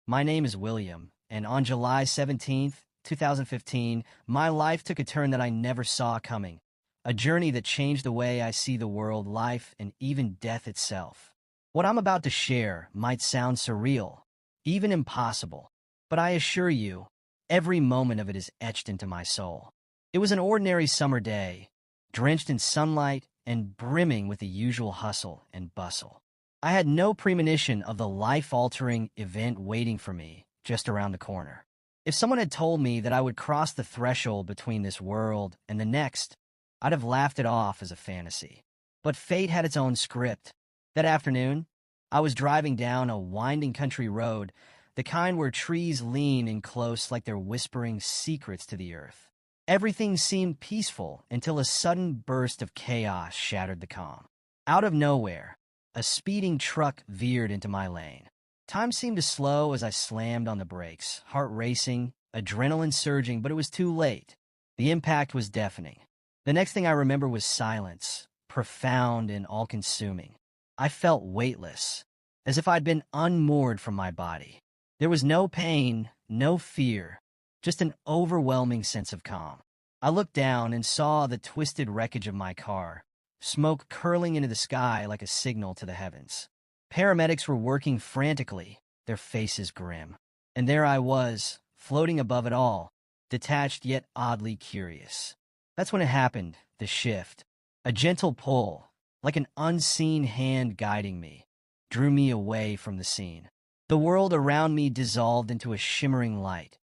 My name is William, and on July 17th, 2015, my life took a turn that I never saw coming. A journey that changed the way I see the world, life, and even death itself. What I'm about to share might sound surreal, even impossible, but I assure you, every moment of it is etched into my soul. It was an ordinary summer day, drenched in sunlight and brimming with the usual hustle and bustle. I had no premonition of the life-altering event waiting for me just around the corner. If someone had told me that I would cross the threshold between this world and the next, I'd have laughed it off as a fantasy. But fate had its own script. That afternoon, I was driving down a winding country road, the kind where trees lean in close like they're whispering secrets to the earth. Everything seemed peaceful until a sudden burst of chaos shattered the calm. Out of nowhere, a speeding truck veered into my lane. Time seemed to slow as I slammed on the brakes, heart racing, adrenaline surging, but it was too late. The impact was deafening. The next thing I remember was silence, profound and all-consuming. I felt weightless, as if I'd been unmoored from my body. There was no pain, no fear, just an overwhelming sense of calm. I looked down and saw the twisted wreckage of my car, smoke curling into the sky like a signal to the heavens. Paramedics were working frantically, their faces grim. And there I was, floating above it all, detached yet oddly curious. That's when it happened, the shift. A gentle pull, like an unseen hand guiding me, drew me away from the scene. The world around me dissolved into a shimmering light,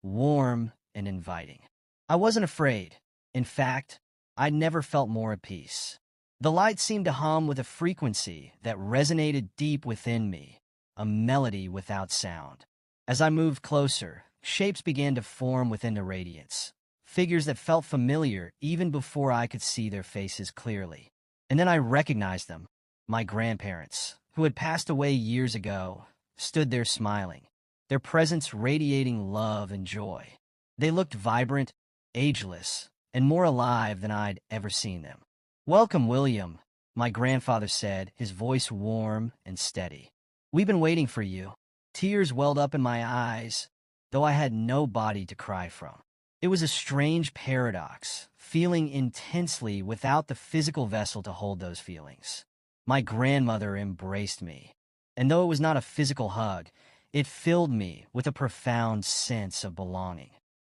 warm and inviting. I wasn't afraid. In fact, I'd never felt more at peace. The light seemed to hum with a frequency that resonated deep within me, a melody without sound. As I moved closer, shapes began to form within the radiance, figures that felt familiar even before I could see their faces clearly. And then I recognized them. My grandparents, who had passed away years ago, stood there smiling, their presence radiating love and joy. They looked vibrant, ageless, and more alive than I'd ever seen them. "Welcome, William," my grandfather said, his voice warm and steady. "We've been waiting for you." Tears welled up in my eyes, though I had no body to cry from. It was a strange paradox, feeling intensely without the physical vessel to hold those feelings. My grandmother embraced me, and though it was not a physical hug, it filled me with a profound sense of belonging.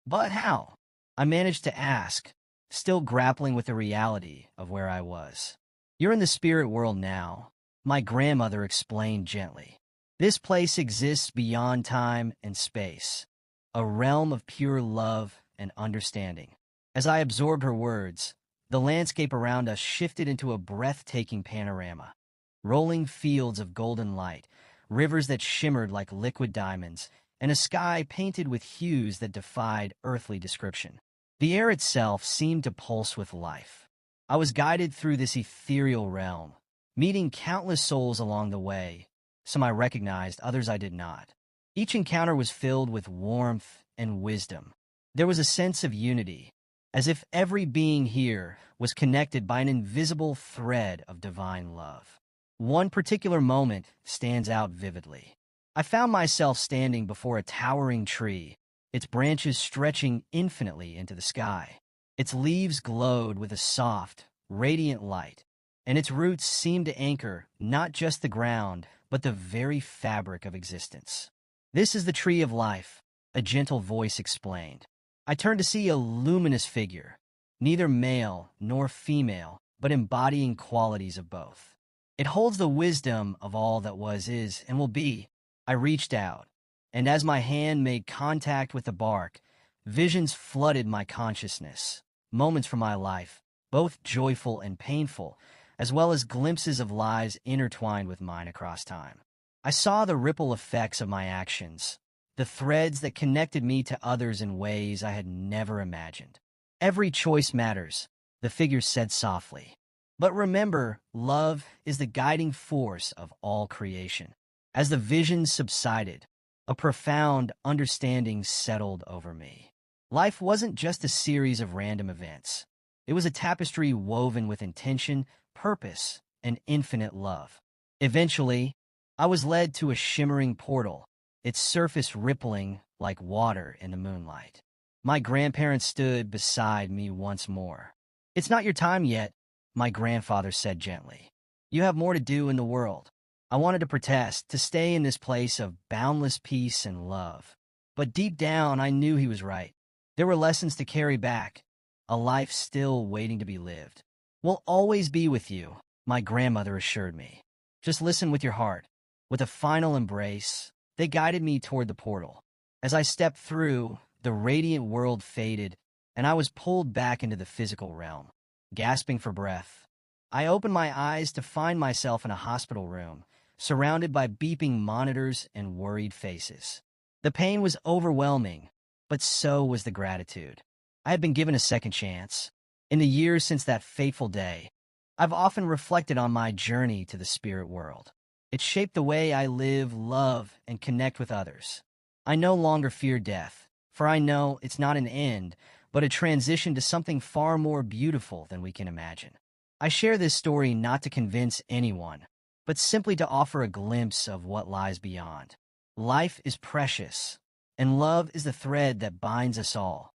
But how? I managed to ask, still grappling with the reality of where I was. "You're in the spirit world now," my grandmother explained gently. "This place exists beyond time and space, a realm of pure love and understanding." As I absorbed her words, the landscape around us shifted into a breathtaking panorama. Rolling fields of golden light, rivers that shimmered like liquid diamonds, and a sky painted with hues that defied earthly description. The air itself seemed to pulse with life. I was guided through this ethereal realm, meeting countless souls along the way. Some I recognized, others I did not. Each encounter was filled with warmth and wisdom. There was a sense of unity, as if every being here was connected by an invisible thread of divine love. One particular moment stands out vividly. I found myself standing before a towering tree, its branches stretching infinitely into the sky. Its leaves glowed with a soft, radiant light, and its roots seemed to anchor not just the ground, but the very fabric of existence. "This is the tree of life," a gentle voice explained. I turned to see a luminous figure, neither male nor female, but embodying qualities of both. "It holds the wisdom of all that was, is, and will be." I reached out, and as my hand made contact with the bark, visions flooded my consciousness, moments from my life, both joyful and painful, as well as glimpses of lives intertwined with mine across time. I saw the ripple effects of my actions, the threads that connected me to others in ways I had never imagined. "Every choice matters," the figure said softly. "But remember, love is the guiding force of all creation." As the vision subsided, a profound understanding settled over me. Life wasn't just a series of random events. It was a tapestry woven with intention, purpose, and infinite love. Eventually, I was led to a shimmering portal, its surface rippling like water in the moonlight. My grandparents stood beside me once more. "It's not your time yet," my grandfather said gently. "You have more to do in the world." I wanted to protest, to stay in this place of boundless peace and love. But deep down, I knew he was right. There were lessons to carry back, a life still waiting to be lived. "We'll always be with you," my grandmother assured me. "Just listen with your heart." With a final embrace, they guided me toward the portal. As I stepped through, the radiant world faded, and I was pulled back into the physical realm. Gasping for breath, I opened my eyes to find myself in a hospital room, surrounded by beeping monitors and worried faces. The pain was overwhelming, but so was the gratitude. I had been given a second chance. In the years since that fateful day, I've often reflected on my journey to the spirit world. It shaped the way I live, love, and connect with others. I no longer fear death, for I know it's not an end, but a transition to something far more beautiful than we can imagine. I share this story not to convince anyone, but simply to offer a glimpse of what lies beyond. Life is precious, and love is the thread that binds us all,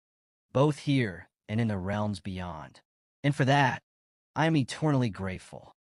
both here and in the realms beyond. And for that, I am eternally grateful.